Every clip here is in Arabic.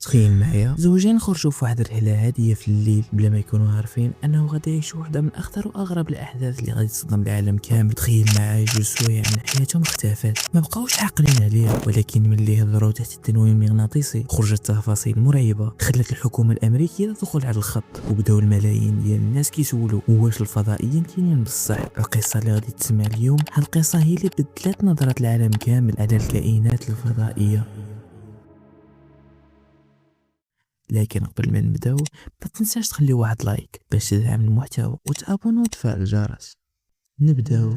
تخيل معايا زوجين خرجوا في واحد الرحله عاديه في الليل بلا ما يكونوا عارفين انه غادي يعيشوا واحده من اخطر واغرب الاحداث اللي غادي تصدم العالم كامل. تخيل معايا جوج سوايع من حياتهم اختفت، ما بقاوش عاقلين عليها، ولكن ملي هضروا تحت التنويم المغناطيسي خرجت تفاصيل مرعبه خلت الحكومه الامريكيه تدخل على الخط، وبداو الملايين ديال الناس كيسولوا واش الفضائيين كاينين بصح. القصه اللي غادي تسمع اليوم هالقصه هي اللي بدلت نظره العالم كامل على الكائنات الفضائيه. لكن قبل ما نبداو ما تنساش تخلي واحد لايك باش تدعم المحتوى وتابونو وتفعل الجرس. نبداو.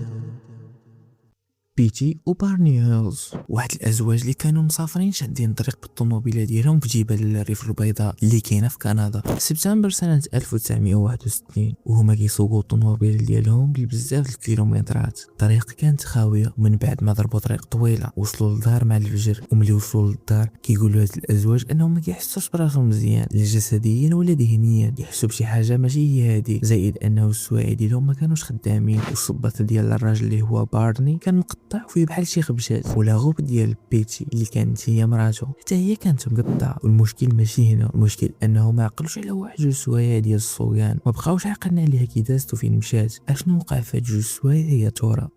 بيتي وبارني هيلز، واحد الازواج اللي كانوا مسافرين شادين طريق بالطوموبيله ديالهم في جبال الريف البيضاء اللي كاينه في كندا في سبتمبر سنه 1961، وهما كيسوقوا الطوموبيل ديالهم بزاف الكيلومترات. الطريق كانت خاويه، ومن بعد ما ضربوا طريق طويله وصلوا للدار مع الفجر. وملي وصلوا للدار كيقولوا هاد الازواج انهم ما كيحسوش براسهم مزيان لا جسديا ولا ذهنيا، يحسوا بشي حاجه ماشي هي هذه، زائد انه السوايع ديالهم ما كانوش خدامين، والصباط ديال الراجل اللي هو بارني كان مقطع وفيه بحال شي خبشات، ولا غوب ديال بيتي اللي كانت هي مراته حتى هي كانت مقطعه. والمشكل ماشي هنا، المشكل انه ما عقلوش على واحد جوج سوايع ديال الصويان، ما بقاوش عاقلين عليها كي دازت وفين مشات. اشنو وقع في هاد جوج سوايع هي تورا؟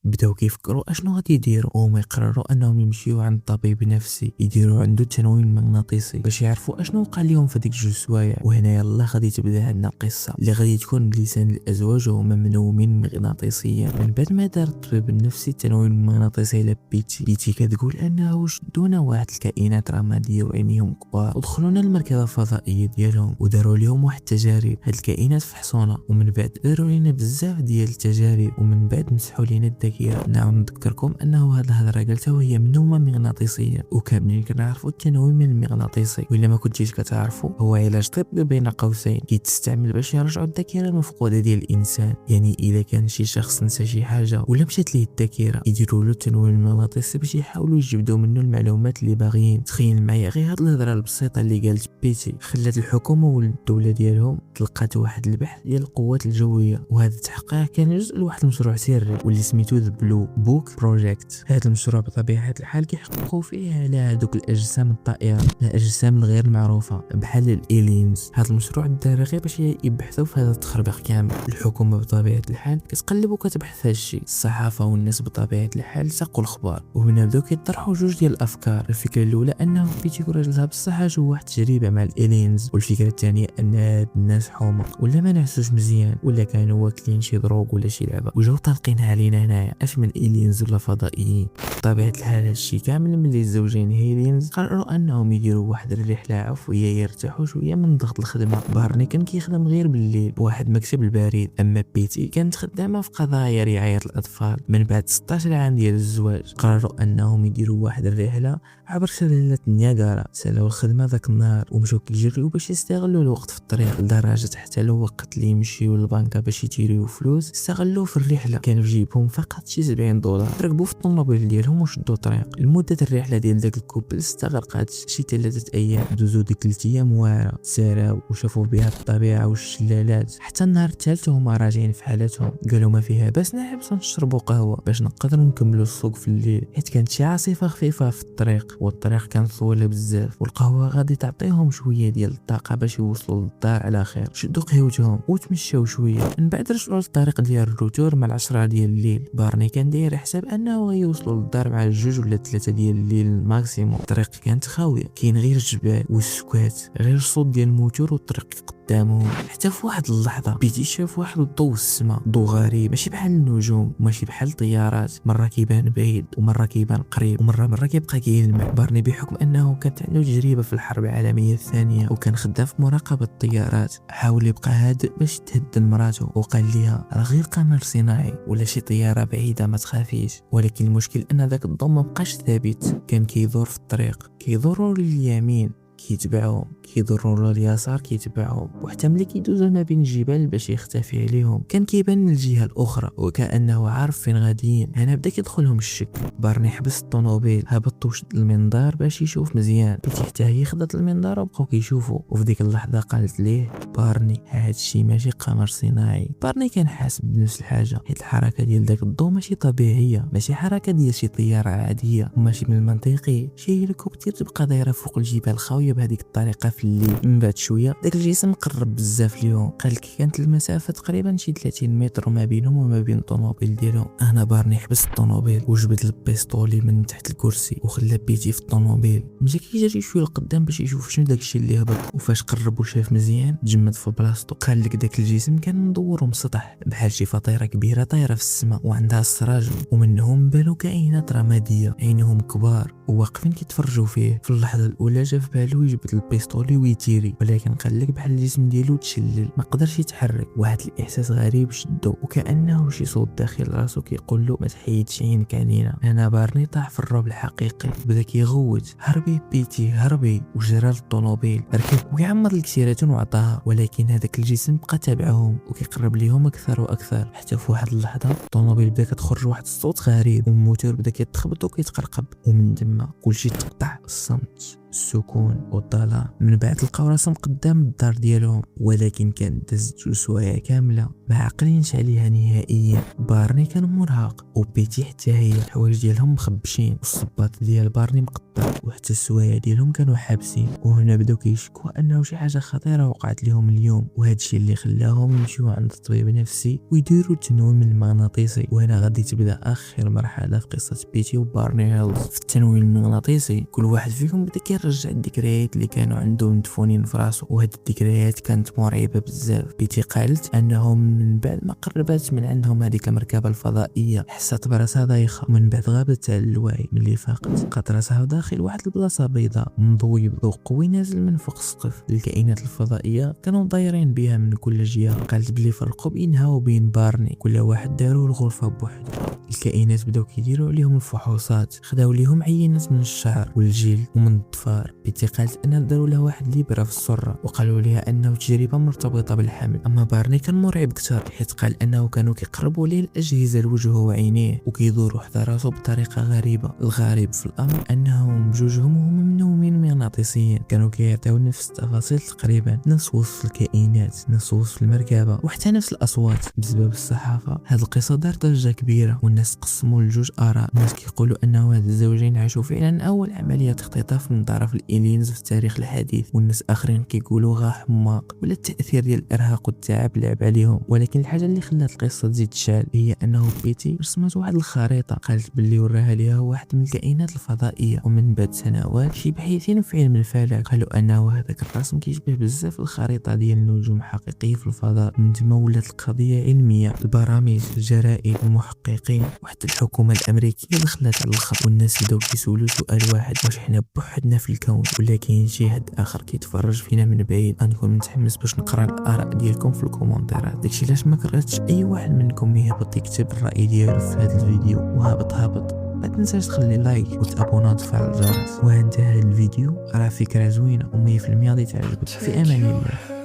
بداو كيفكروا اشنو غادي يديروا، وهما يقرروا انهم يمشيو عند طبيب نفسي يديروا عنده التنويم المغناطيسي باش يعرفوا اشنو وقع لهم في ديك جوج سوايع. وهنا يلا غادي تبدا عندنا القصه اللي غادي تكون بلسان الازواج وهما منومين مغناطيسيا. من بعد ما دار الطبيب النفسي التنويم المغناطيسي على بيتي كتقول انه شدونا واحد الكائنات رماديه وعينيهم كبار ودخلونا المركبه الفضائيه ديالهم وداروا لهم واحد التجارب. هاد الكائنات فحصونا ومن بعد داروا لنا بزاف ديال التجارب، ومن بعد مسحوا لينا الذاكره. نعاود نذكركم انه هاد الهضره قالتها وهي منومه مغناطيسيا، وكاملين كنعرفوا التنويم المغناطيسي، وإلا ما كنتيش كتعرفوا هو علاج طبي بين قوسين كيتستعمل باش يرجعوا الذاكره المفقوده ديال الانسان. يعني الا كان شي شخص نسى شي حاجه ولا مشات ليه الذاكره يديروا له التنويم المغناطيسي باش يحاولوا يجبدوا منه المعلومات اللي باغيين. تخيل معايا غير هاد الهضره البسيطه اللي قالت بيتي خلات الحكومه والدوله ديالهم تلقات واحد البحث ديال القوات الجويه، وهذا التحقيق كان جزء لواحد المشروع سري واللي سميتو بلو بوك بروجيكت. هذا المشروع بطبيعه الحال كيحققوا فيه على هذوك الاجسام الطائره، الاجسام الغير المعروفه بحال الالينز. هذا المشروع دار غير باش يبحثوا في هذا التخربيق كامل. الحكومه بطبيعه الحال كتقلب وكتبحث هذا الشيء، الصحافه والناس بطبيعه الحال ساقوا الاخبار، وهنا بداو كيطرحوا جوج ديال الافكار. الفكره الاولى انه بيتي راجلها بصح جوا واحد التجربه مع الالينز، والفكره الثانيه ان هاد الناس حمق ولا ما نعسوش مزيان ولا كانوا واكلين شي دروغ ولا شي لعبه وجاو طالقينها علينا هنايا اش من الينز ولا فضائيين. بطبيعه الحال هادشي كامل ملي الزوجين هيلينز قرروا انهم يديروا واحد الرحله عفويه يرتاحوا شويه من ضغط الخدمه. بارني كان كيخدم غير بالليل بواحد مكتب البريد، اما بيتي كانت خدامه في قضايا رعايه الاطفال. من بعد 16 عام ديال الزواج قرروا انهم يديروا واحد الرحله عبر شلالات النياجرا. سالوا الخدمه ذاك النهار ومشاو كيجريو باش يستغلوا الوقت في الطريق، لدرجه حتى لو وقت اللي يمشيو للبنكه باش يتيريو فلوس استغلوا في الرحله. كانوا في جيبهم فقط شي $70. ركبوا في الطوموبيل ديالهم وشدوا طريق. المده الرحله ديال داك الكوبل استغرقت شي 3 ايام. دوزو ديك 3 ايام واعره، ساراو وشافوا بها الطبيعه والشلالات. حتى النهار الثالث هما راجعين في حالتهم قالوا ما فيها باس نحبسوا نشربوا قهوه باش نقدروا نكملوا السوق في الليل، حيت كانت شي عاصفه خفيفه في الطريق والطريق كان طويله بزاف، والقهوه غادي تعطيهم شويه ديال الطاقه باش يوصلوا للدار على خير. شدوا قهوتهم وتمشاو شويه، من بعد رجعوا للطريق ديال الروتور مع 10 ديال الليل. بارني كان داير حساب انه غيوصلوا للدار مع 2 ولا 3 ديال الليل ماكسيموم. الطريق كانت خاويه، كاين غير الجبال والسكات، غير الصوت ديال الموتور والطريق قدامهم. حتى في واحد اللحظه بيتي شاف واحد الضوء السما، ضوء غريب ماشي بحال النجوم ماشي بحال الطيارات، مره كيبان بعيد ومره كيبان قريب ومره كيبقى كيلمع. بارني بحكم انه كانت عنده تجربه في الحرب العالميه الثانيه وكان خدام في مراقبه الطيارات، حاول يبقى هادئ باش تهدن مراته وقال ليها راه غير قمر صناعي ولا شي طياره بعيده ما تخافيش. ولكن المشكل ان ذاك الضوء ما بقاش ثابت، كان كيدور في الطريق، كيدوروا لليمين كيتبعوهم، كيضروا لليسار كيتبعهم، وحتى ملي كيدوزو ما بين الجبال باش يختفي عليهم كان كيبان الجهه الاخرى وكانه عارف فين غاديين. هنا بدا كيدخلهم الشك. بارني حبس الطوموبيل، هبط وشد المنظار باش يشوف مزيان. بيتي حتى هي خدات المنظار وبقاو كيشوفوا، وفي ديك اللحظه قالت ليه بارني هادشي ماشي قمر صناعي. بارني كان حاسب بنفس الحاجه، حيت الحركه ديال داك الضو ماشي طبيعيه، ماشي حركه ديال شي طياره عاديه، وماشي من المنطقي شي هليكوبتر تبقى دايره فوق الجبال خاويه بهذيك الطريقه في الليل. من بعد شويه داك الجسم قرب بزاف ليهم، قال لك كانت المسافه تقريبا شي 30 متر ما بينهم وما بين الطوموبيل ديالهم. انا بارني حبس الطوموبيل وجبد البيستولي من تحت الكرسي وخلى بيتي في الطوموبيل. مشى كيجري شويه لقدام باش يشوف شنو داكشي اللي هبط، وفاش قرب وشاف مزيان تجمد في بلاصتو. قال لك داك الجسم كان مدور ومسطح بحال شي فطيره كبيره طايره في السماء وعندها السراج، ومنهم بانوا كائنات رماديه عينهم كبار وواقفين كيتفرجوا فيه. في اللحظه الاولى جا في بالو يجبد البيستولي ويتيري، ولكن قال لك بحال الجسم ديالو تشلل ما قدرش يتحرك. واحد الاحساس غريب شدو وكانه شي صوت داخل راسو كيقول له ما تحيدش عينك علينا. انا بارني طاح في الرعب الحقيقي، بدا كيغوت هربي بيتي هربي، وجرى للطوموبيل ركب ويعمر الكسيرات وعطاها. ولكن هذاك الجسم بقى تابعهم وكيقرب ليهم اكثر واكثر، حتى في واحد اللحظه الطوموبيل بدا كتخرج واحد الصوت غريب والموتور بدا كيتخبط وكيتقرقب، ومن تما كلشي تقطع. الصمت، السكون والظلام. من بعد لقاو راسهم قدام الدار ديالهم، ولكن كانت دازت 2 سوايع كامله ما عاقلينش عليها نهائيا. بارني كان مرهق وبيتي حتى هي الحوايج ديالهم مخبشين، والصباط ديال بارني مقطع، وحتى السوايع ديالهم كانوا حابسين. وهنا بداو كيشكوا انه شي حاجه خطيره وقعت لهم اليوم، وهذا الشيء اللي خلاهم يمشيو عند الطبيب النفسي ويديروا التنويم المغناطيسي. وهنا غادي تبدا اخر مرحله في قصه بيتي وبارني هيلز. في التنويم المغناطيسي كل واحد فيكم بدا كيرجع الذكريات اللي كانوا عندهم مدفونين في راسو، وهاد الذكريات كانت مرعبه بزاف. بيتي قالت انهم من بعد ما قربت من عندهم هذيك المركبه الفضائيه حست براسها ضايخه، ومن بعد غابت على الوعي ملي فاقت لقات راسها داخل واحد البلاصه بيضاء مضوي بضوء قوي نازل من فوق السقف. الكائنات الفضائيه كانوا دايرين بها من كل جهه. قالت بلي فرقوا بينها وبين بارني، كل واحد داروا الغرفه بوحده. الكائنات بداو كيديروا عليهم الفحوصات، خداو ليهم عينات من الشعر والجلد ومن الظفار. بيتي قالت ان داروا لها واحد ليبره في السره وقالوا لها انه تجربه مرتبطه بالحمل. اما بارني كان مرعب اكثر، حيت قال انه كانوا كيقربوا ليه الاجهزه لوجهه وعينيه وكيدوروا حدا راسو بطريقه غريبه. الغريب في الامر انهم بجوجهم هما منومين مغناطيسيين، كانوا كيعطيو نفس التفاصيل تقريبا، نفس وصف الكائنات، نفس وصف المركبه، وحتى نفس الاصوات. بسبب الصحافه هاد القصه دارت ضجه كبيره، والناس قسموا لجوج اراء. الناس كيقولوا انه هاد الزوجين عاشوا فعلا اول عمليه اختطاف من طرف الالينز في التاريخ الحديث، والناس اخرين كيقولوا غا حماق ولا التاثير ديال الارهاق والتعب لعب عليهم. ولكن الحاجه اللي خلات القصه تزيد تشال هي انه بيتي رسمت واحد الخريطه، قالت باللي وراها ليها واحد من الكائنات الفضائيه. ومن بعد سنوات شي باحثين في علم الفلك قالوا انه هذاك الرسم كيشبه بزاف الخريطه ديال النجوم حقيقيه في الفضاء. من تما ولات القضيه علميه، البرامج، الجرائد، المحققين وحتى الحكومه الامريكيه دخلت على الخط، والناس بداو كيسولوا سؤال واحد: واش حنا بوحدنا في الكون ولا كاين شي حد اخر كيتفرج فينا من بعيد؟ غنكون متحمس باش نقرا الاراء ديالكم في الكومونتيرات. داكشي علاش ما كرهتش اي واحد منكم يهبط يكتب الراي ديالو في هذا الفيديو. وهابط ما تنساش تخلي لايك وتابونا وتفعل الجرس. وانتهى الفيديو، راه فكره زوينه و100% غادي تعجبك. في امان الله.